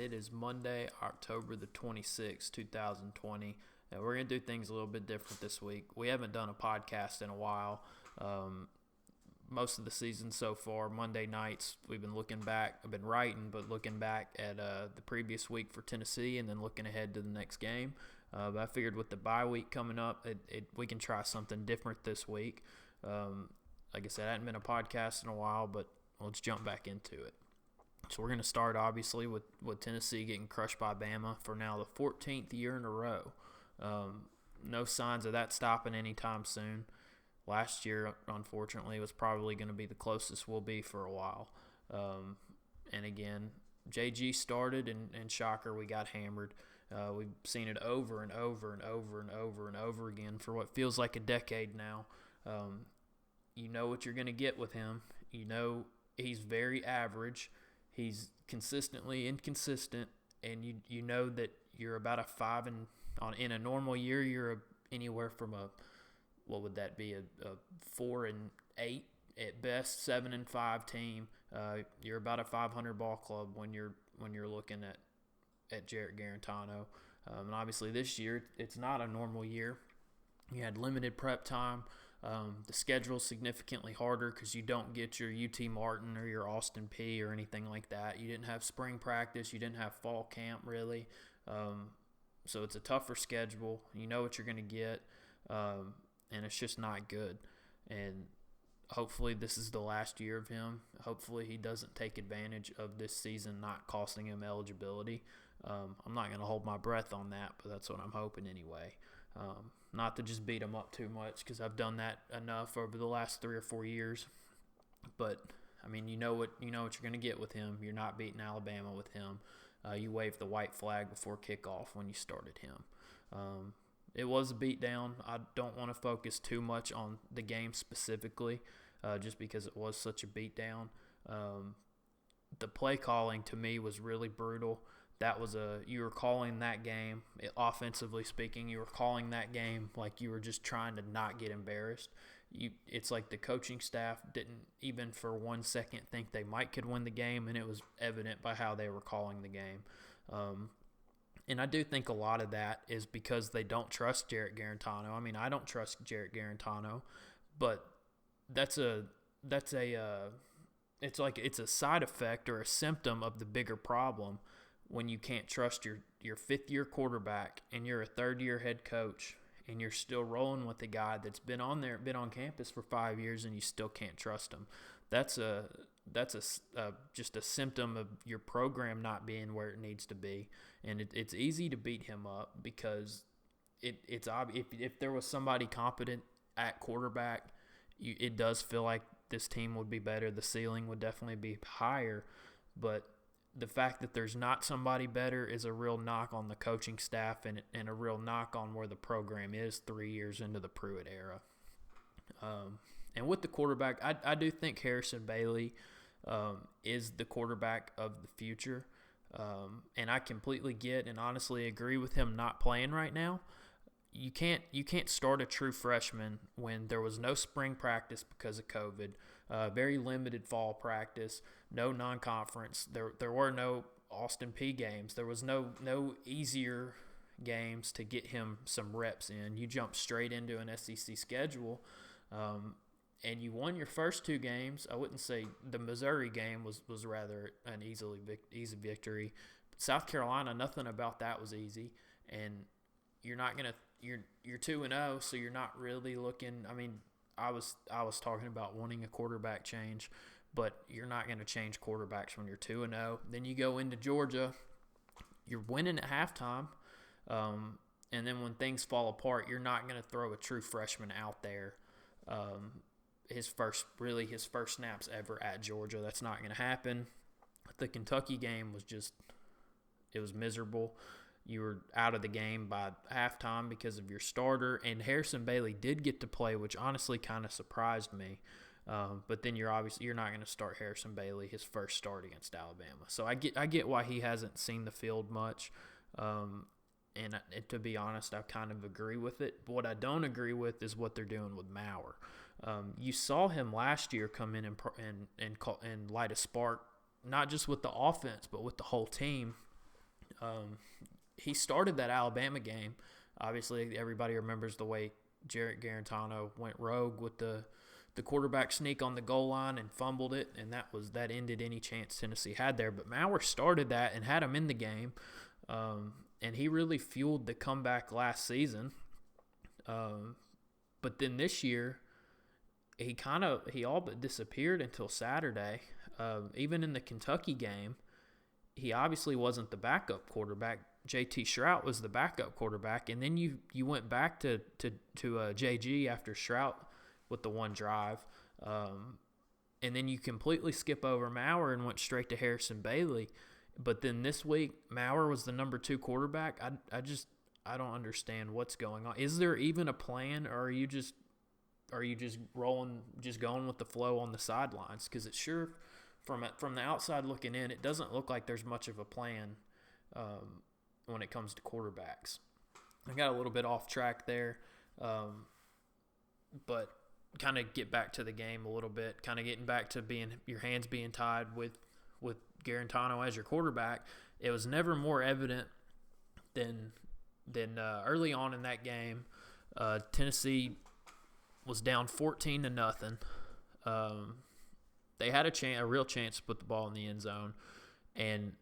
It is Monday, October the 26th, 2020. And we're going to do things a little bit different this week. We haven't done a podcast in a while. Most of the season so far, Monday nights, we've been looking back. I've been writing, but looking back at the previous week for Tennessee and then looking ahead to the next game. But I figured with the bye week coming up, we can try something different this week. Like I said, I hadn't been a podcast in a while, but let's jump back into it. So we're going to start, obviously, with Tennessee getting crushed by Bama for now the 14th year in a row. No signs of that stopping anytime soon. Last year, unfortunately, was probably going to be the closest we'll be for a while. And again, JG started, and shocker, we got hammered. We've seen it over and over and over and over and over again for what feels like a decade now. You know what you're going to get with him. You know he's very average. He's consistently inconsistent, and you know that you're about a 5 and in a normal year you're anywhere from what would that be, a 4 and 8 at best, 7 and 5 team. You're about a 500 ball club when you're looking at Jarrett Garantano. And obviously this year it's not a normal year. You had limited prep time. The schedule's significantly harder because you don't get your UT Martin or your Austin P or anything like that. You didn't have spring practice. You didn't have fall camp, really. So it's a tougher schedule. You know what you're going to get, and it's just not good. And hopefully this is the last year of him. Hopefully he doesn't take advantage of this season not costing him eligibility. I'm not going to hold my breath on that, but that's what I'm hoping anyway. Not to just beat him up too much because I've done that enough over the last 3 or 4 years. But I mean, you know what you're going to get with him. You're not beating Alabama with him. You waved the white flag before kickoff when you started him. It was a beatdown. I don't want to focus too much on the game specifically, just because it was such a beatdown. The play calling to me was really brutal. You were calling that game, offensively speaking, you were calling that game like you were just trying to not get embarrassed. It's like the coaching staff didn't even for 1 second think they could win the game, and it was evident by how they were calling the game. And I do think a lot of that is because they don't trust Jarrett Garantano. I mean, I don't trust Jarrett Garantano, but it's a side effect or a symptom of the bigger problem. When you can't trust your fifth-year quarterback and you're a third-year head coach and you're still rolling with a guy that's been on campus for 5 years and you still can't trust him, that's just a symptom of your program not being where it needs to be. And it's easy to beat him up because it's obvious. If there was somebody competent at quarterback, it does feel like this team would be better. The ceiling would definitely be higher, but the fact that there's not somebody better is a real knock on the coaching staff and a real knock on where the program is 3 years into the Pruitt era. And with the quarterback, I do think Harrison Bailey is the quarterback of the future. And I completely get and honestly agree with him not playing right now. You can't start a true freshman when there was no spring practice because of COVID, very limited fall practice, no non-conference. There were no Austin P games. There was no easier games to get him some reps in. You jump straight into an SEC schedule, and you won your first 2 games. I wouldn't say the Missouri game was rather an easy victory. South Carolina, nothing about that was easy, and you're 2-0, so you're not really looking. I mean, I was talking about wanting a quarterback change, but you're not going to change quarterbacks when you're 2-0. Then you go into Georgia, you're winning at halftime, and then when things fall apart, you're not going to throw a true freshman out there. His first snaps ever at Georgia. That's not going to happen. The Kentucky game was miserable. You were out of the game by halftime because of your starter, and Harrison Bailey did get to play, which honestly kind of surprised me. But then you're not going to start Harrison Bailey his first start against Alabama. So I get why he hasn't seen the field much. And to be honest, I kind of agree with it. But what I don't agree with is what they're doing with Maurer. You saw him last year come in and light a spark, not just with the offense, but with the whole team. He started that Alabama game. Obviously, everybody remembers the way Jarrett Garantano went rogue with the quarterback sneak on the goal line and fumbled it, and that ended any chance Tennessee had there. But Maurer started that and had him in the game, and he really fueled the comeback last season. But then this year, he all but disappeared until Saturday. Even in the Kentucky game, he obviously wasn't the backup quarterback. J.T. Shrout was the backup quarterback, and then you went back to J.G. after Shrout with the one drive, and then you completely skip over Maurer and went straight to Harrison Bailey. But then this week, Maurer was the number 2 quarterback. I don't understand what's going on. Is there even a plan, or are you just going with the flow on the sidelines? Because it's sure from the outside looking in, it doesn't look like there's much of a plan when it comes to quarterbacks. I got a little bit off track there, but kind of get back to the game a little bit. Kind of getting back to your hands being tied with Garantano as your quarterback. It was never more evident than early on in that game. Tennessee was down 14-0. They had a real chance to put the ball in the end zone, and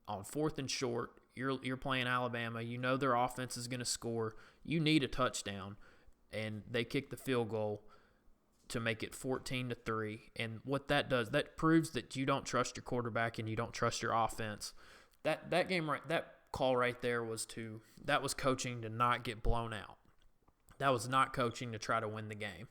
on 4th and short, you're playing Alabama. You know their offense is going to score. You need a touchdown, and they kick the field goal to make it 14-3. And what that does, that proves that you don't trust your quarterback and you don't trust your offense. That call right there was coaching to not get blown out. That was not coaching to try to win the game.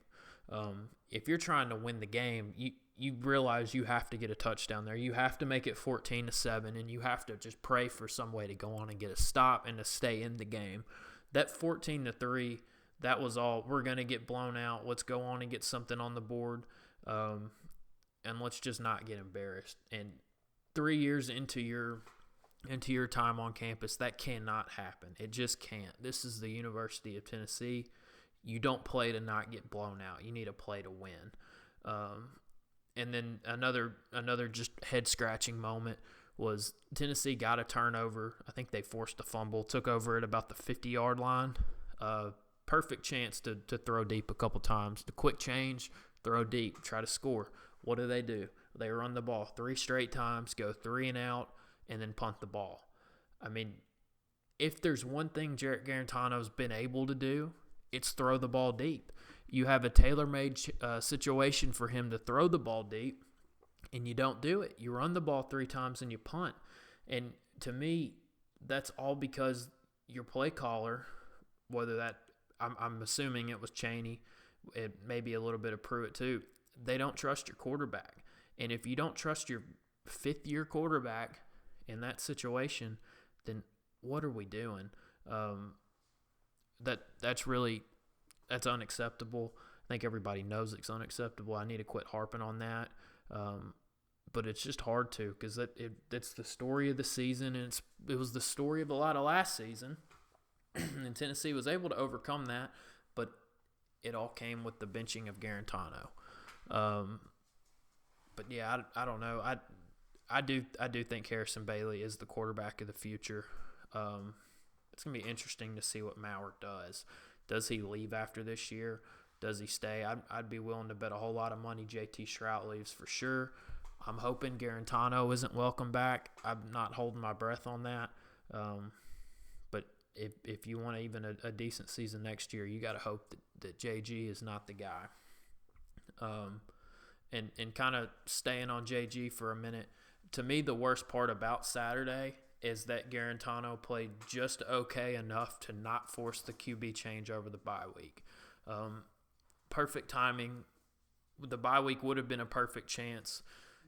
If you're trying to win the game, you realize you have to get a touchdown there. You have to make it 14-7, and you have to just pray for some way to go on and get a stop and to stay in the game. That 14-3, that was all. We're going to get blown out. Let's go on and get something on the board, and let's just not get embarrassed. And 3 years into your time on campus, that cannot happen. It just can't. This is the University of Tennessee. You don't play to not get blown out. You need to play to win. And then another just head-scratching moment was Tennessee got a turnover. I think they forced a fumble, took over at about the 50-yard line. Perfect chance to throw deep a couple times. The quick change, throw deep, try to score. What do? They run the ball 3 straight times, go 3 and out, and then punt the ball. I mean, if there's one thing Jarrett Garantano's been able to do, it's throw the ball deep. You have a tailor-made situation for him to throw the ball deep, and you don't do it. You run the ball 3 times and you punt. And to me, that's all because your play caller, whether that I'm assuming it was Chaney, it may be a little bit of Pruitt too, they don't trust your quarterback. And if you don't trust your 5th-year quarterback in that situation, then what are we doing? That's unacceptable. I think everybody knows it's unacceptable. I need to quit harping on that. But it's just hard to, because it's the story of the season, and it was the story of a lot of last season. And Tennessee was able to overcome that, but it all came with the benching of Garantano. But yeah, I don't know. I do think Harrison Bailey is the quarterback of the future. It's gonna be interesting to see what Maurer does. Does he leave after this year? Does he stay? I'd be willing to bet a whole lot of money J.T. Shrout leaves for sure. I'm hoping Garantano isn't welcome back. I'm not holding my breath on that. But if you want even a decent season next year, you got to hope that JG is not the guy. And kind of staying on JG for a minute, to me the worst part about Saturday is that Garantano played just okay enough to not force the QB change over the bye week. Perfect timing. The bye week would have been a perfect chance.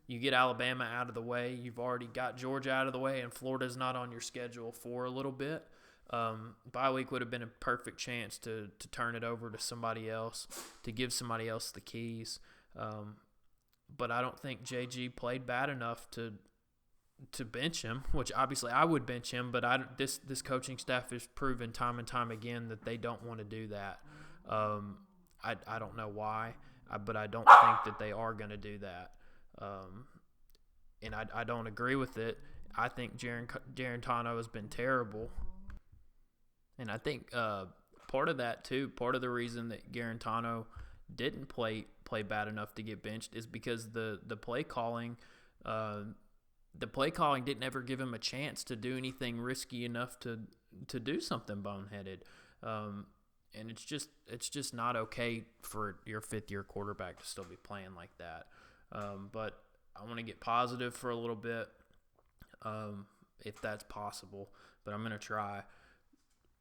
You get Alabama out of the way. You've already got Georgia out of the way, and Florida's not on your schedule for a little bit. Bye week would have been a perfect chance to turn it over to somebody else, to give somebody else the keys. But I don't think JG played bad enough to bench him, which obviously I would bench him, but this coaching staff has proven time and time again that they don't want to do that. I don't know why, but I don't think that they are going to do that. And I don't agree with it. I think Garantano has been terrible. And I think part of that too, part of the reason that Garantano didn't play bad enough to get benched is because the play calling didn't ever give him a chance to do anything risky enough to do something boneheaded. And it's just not okay for your fifth-year quarterback to still be playing like that. But I want to get positive for a little bit, if that's possible. But I'm going to try.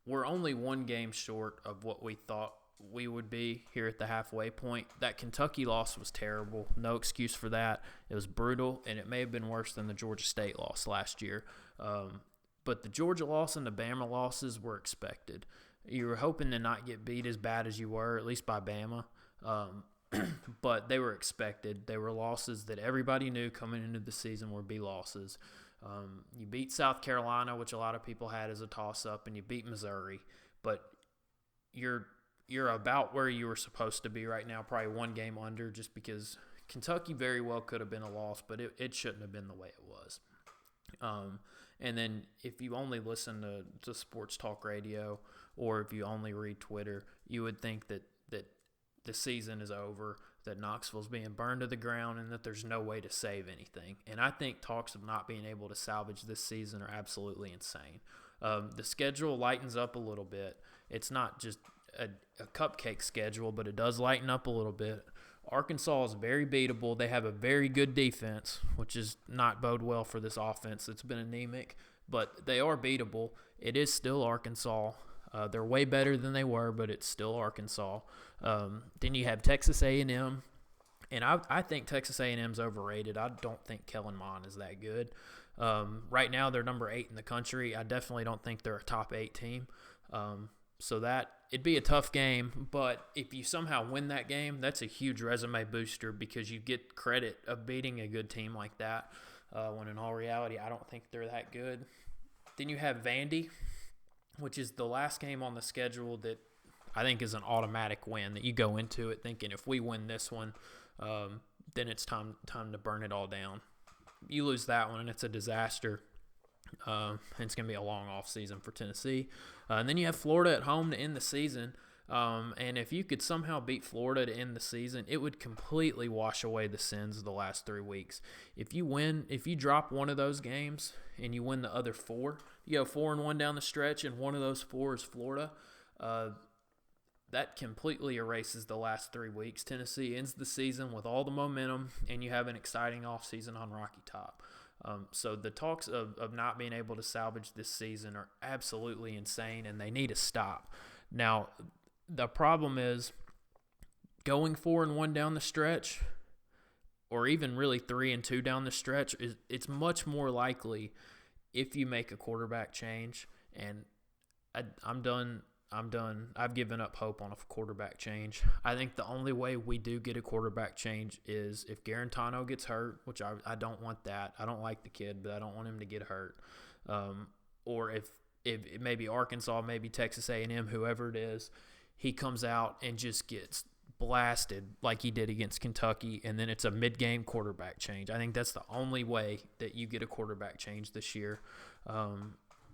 We're only one game short of what we thought we would be here at the halfway point. That Kentucky loss was terrible. No excuse for that. It was brutal, and it may have been worse than the Georgia State loss last year. But the Georgia loss and the Bama losses were expected. You were hoping to not get beat as bad as you were, at least by Bama. But they were expected. They were losses that everybody knew coming into the season would be losses. You beat South Carolina, which a lot of people had as a toss-up, and you beat Missouri. But you're about where you were supposed to be right now, probably one game under, just because Kentucky very well could have been a loss, but it shouldn't have been the way it was. And then if you only listen to sports talk radio or if you only read Twitter, you would think that the season is over, that Knoxville's being burned to the ground, and that there's no way to save anything. And I think talks of not being able to salvage this season are absolutely insane. The schedule lightens up a little bit. It's not just a cupcake schedule, but it does lighten up a little bit. Arkansas is very beatable. They have a very good defense, which is not bode well for this offense. It's been anemic, but they are beatable. It is still Arkansas. They're way better than they were, but it's still Arkansas. Then you have Texas A&M, and I think Texas A&M's overrated. I don't think Kellen Mond is that good. Right now, they're number 8 in the country. I definitely don't think they're a top 8 team. So it'd be a tough game, but if you somehow win that game, that's a huge resume booster because you get credit of beating a good team like that, when in all reality, I don't think they're that good. Then you have Vandy, which is the last game on the schedule that I think is an automatic win, that you go into it thinking if we win this one, then it's time to burn it all down. You lose that one, and it's a disaster. And it's going to be a long off season for Tennessee. And then you have Florida at home to end the season. And if you could somehow beat Florida to end the season, it would completely wash away the sins of the last 3 weeks. If you drop one of those games and you win the other 4, you go 4-1 down the stretch, and one of those 4 is Florida. That completely erases the last 3 weeks. Tennessee ends the season with all the momentum, and you have an exciting offseason on Rocky Top. So the talks of not being able to salvage this season are absolutely insane, and they need to stop. Now, the problem is going 4-1 down the stretch, or even really 3-2 down the stretch, it's much more likely if you make a quarterback change. And I'm done. I've given up hope on a quarterback change. I think the only way we do get a quarterback change is if Garantano gets hurt, which I don't want that. I don't like the kid, but I don't want him to get hurt. Or if maybe Arkansas, maybe Texas A&M, whoever it is, he comes out and just gets blasted like he did against Kentucky, and then it's a mid-game quarterback change. I think that's the only way that you get a quarterback change this year.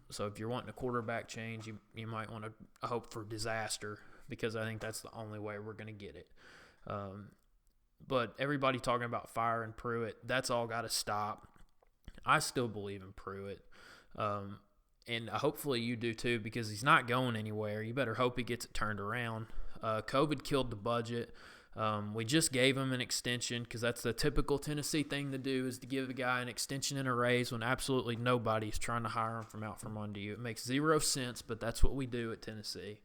So if you're wanting a quarterback change, you might want to hope for disaster, because I think that's the only way we're going to get it. But everybody talking about firing Pruitt, that's all got to stop. I still believe in Pruitt. And hopefully you do too, because he's not going anywhere. You better hope he gets it turned around. COVID killed the budget. We just gave him an extension because that's the typical Tennessee thing to do, is to give a guy an extension and a raise when absolutely nobody's trying to hire him from out from under you. It makes 0 sense, but that's what we do at Tennessee.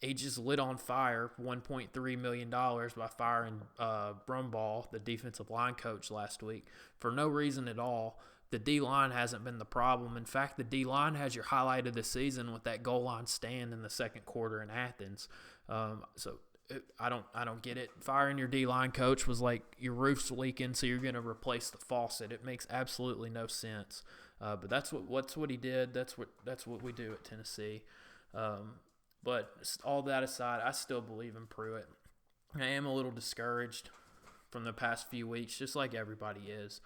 He just lit on fire $1.3 million by firing Brumbaugh, the defensive line coach, last week for no reason at all. The D-line hasn't been the problem. In fact, the D-line has your highlight of the season with that goal line stand in the second quarter in Athens. I don't get it. Firing your D-line coach was like your roof's leaking, so you're going to replace the faucet. It makes absolutely no sense. But that's what he did. That's what we do at Tennessee. But all that aside, I still believe in Pruitt. I am a little discouraged from the past few weeks, just like everybody is.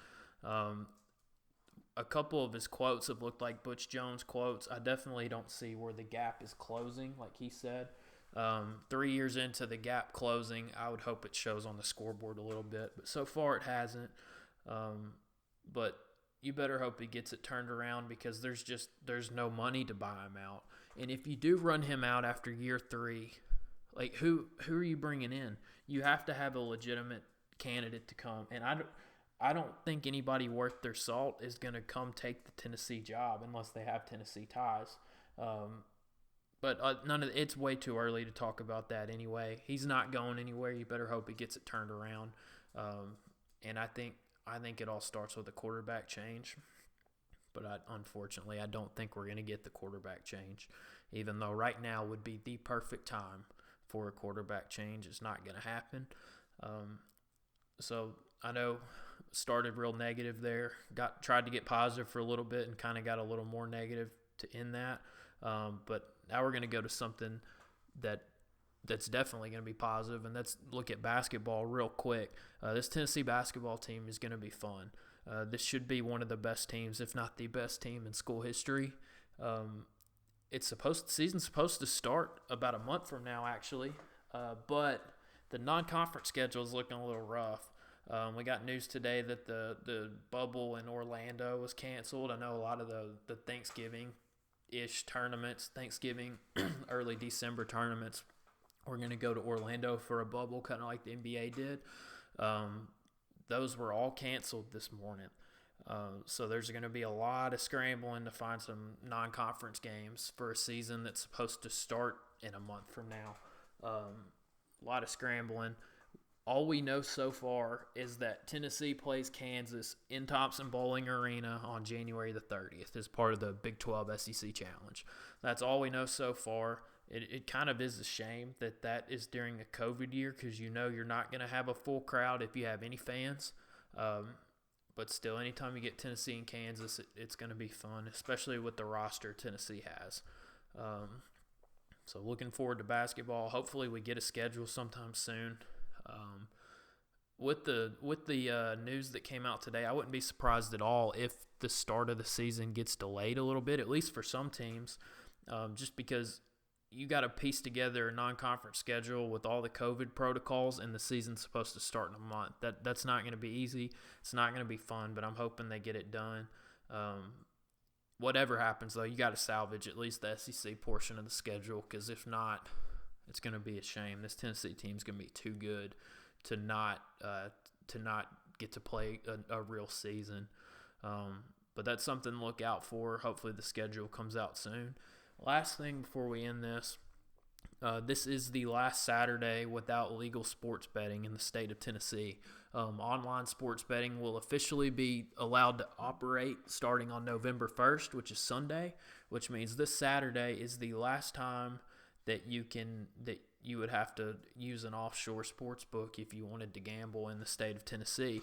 a couple of his quotes have looked like Butch Jones quotes. I definitely don't see where the gap is closing, like he said. 3 years into the gap closing, I would hope it shows on the scoreboard a little bit, but so far it hasn't. But you better hope he gets it turned around because there's no money to buy him out. And if you do run him out after year 3, like who are you bringing in? You have to have a legitimate candidate to come, and I don't think anybody worth their salt is going to come take the Tennessee job unless they have Tennessee ties. But it's way too early to talk about that anyway. He's not going anywhere. You better hope he gets it turned around. And I think it all starts with a quarterback change. But unfortunately, I don't think we're going to get the quarterback change, even though right now would be the perfect time for a quarterback change. It's not going to happen. So I know started real negative there. Tried to get positive for a little bit and kind of got a little more negative to end that. But now we're going to go to something that's definitely going to be positive, and let's look at basketball real quick. This Tennessee basketball team is going to be fun. This should be one of the best teams, if not the best team in school history. The season's supposed to start about a month from now, actually, but the non-conference schedule is looking a little rough. We got news today that the bubble in Orlando was canceled. I know a lot of the Thanksgiving-ish tournaments, early December tournaments, we're going to go to Orlando for a bubble, kind of like the NBA did. Those were all canceled this morning. So there's going to be a lot of scrambling to find some non-conference games for a season that's supposed to start in a month from now. A lot of scrambling. All we know so far is that Tennessee plays Kansas in Thompson Bowling Arena on January the 30th as part of the Big 12 SEC Challenge. That's all we know so far. It kind of is a shame that is during a COVID year because you're not going to have a full crowd if you have any fans. But still, anytime you get Tennessee and Kansas, it's going to be fun, especially with the roster Tennessee has. So looking forward to basketball. Hopefully we get a schedule sometime soon. With the news that came out today, I wouldn't be surprised at all if the start of the season gets delayed a little bit, at least for some teams, just because you got to piece together a non-conference schedule with all the COVID protocols, and the season's supposed to start in a month. That's not going to be easy. It's not going to be fun, but I'm hoping they get it done. Whatever happens, though, you got to salvage at least the SEC portion of the schedule, because if not, it's going to be a shame. This Tennessee team's going to be too good to not get to play a real season. But that's something to look out for. Hopefully the schedule comes out soon. Last thing before we end this, this is the last Saturday without legal sports betting in the state of Tennessee. Online sports betting will officially be allowed to operate starting on November 1st, which is Sunday, which means this Saturday is the last time that you would have to use an offshore sports book if you wanted to gamble in the state of Tennessee.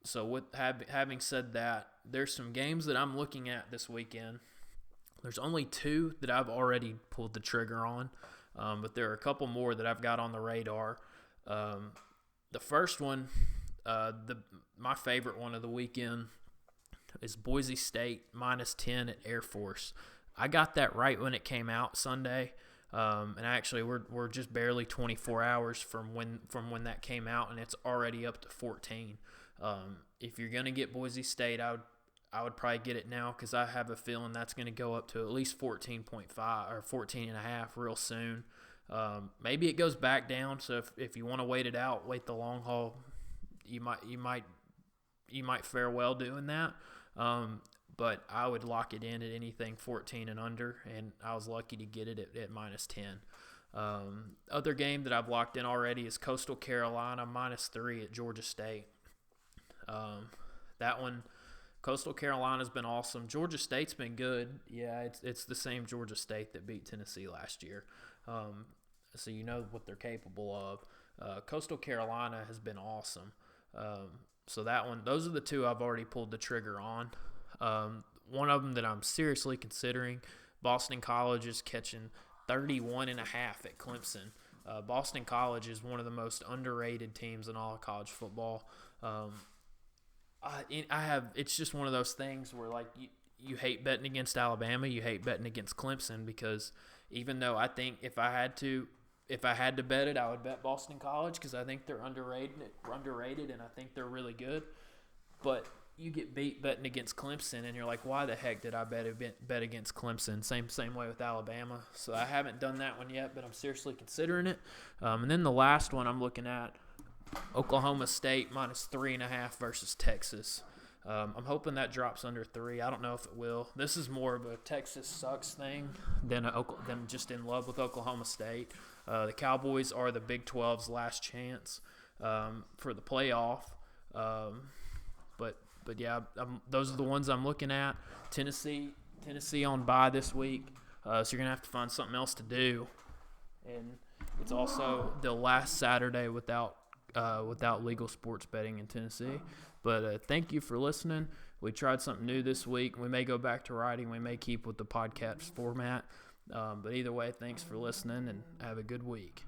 So with having said that, there's some games that I'm looking at this weekend. There's only 2 that I've already pulled the trigger on, but there are a couple more that I've got on the radar. The first one, my favorite one of the weekend, is Boise State -10 at Air Force. I got that right when it came out Sunday, and actually we're just barely 24 hours from when that came out, and it's already up to 14. If you're gonna get Boise State, I would probably get it now because I have a feeling that's going to go up to at least 14.5 or 14.5 real soon. Maybe it goes back down. So if you want to wait it out, wait the long haul, you might fare well doing that. But I would lock it in at anything 14 and under, and I was lucky to get it at -10. Other game that I've locked in already is Coastal Carolina -3 at Georgia State. That one. Coastal Carolina's been awesome. Georgia State's been good. Yeah, it's the same Georgia State that beat Tennessee last year. So you know what they're capable of. Coastal Carolina has been awesome. So those are the 2 I've already pulled the trigger on. One of them that I'm seriously considering, Boston College is catching 31.5 at Clemson. Boston College is one of the most underrated teams in all of college football. I have. It's just one of those things where like you hate betting against Alabama, you hate betting against Clemson, because even though I think if I had to bet it, I would bet Boston College because I think they're underrated, and I think they're really good. But you get beat betting against Clemson, and you're like, why the heck did I bet against Clemson? Same way with Alabama. So I haven't done that one yet, but I'm seriously considering it. And then the last one I'm looking at, Oklahoma State -3.5 versus Texas. I'm hoping that drops under 3. I don't know if it will. This is more of a Texas sucks thing than just in love with Oklahoma State. The Cowboys are the Big 12's last chance for the playoff. But yeah, those are the ones I'm looking at. Tennessee on bye this week, so you're gonna have to find something else to do. And it's also the last Saturday without legal sports betting in Tennessee. But thank you for listening. We tried something new this week. We may go back to writing. We may keep with the podcast format. But either way, thanks for listening, and have a good week.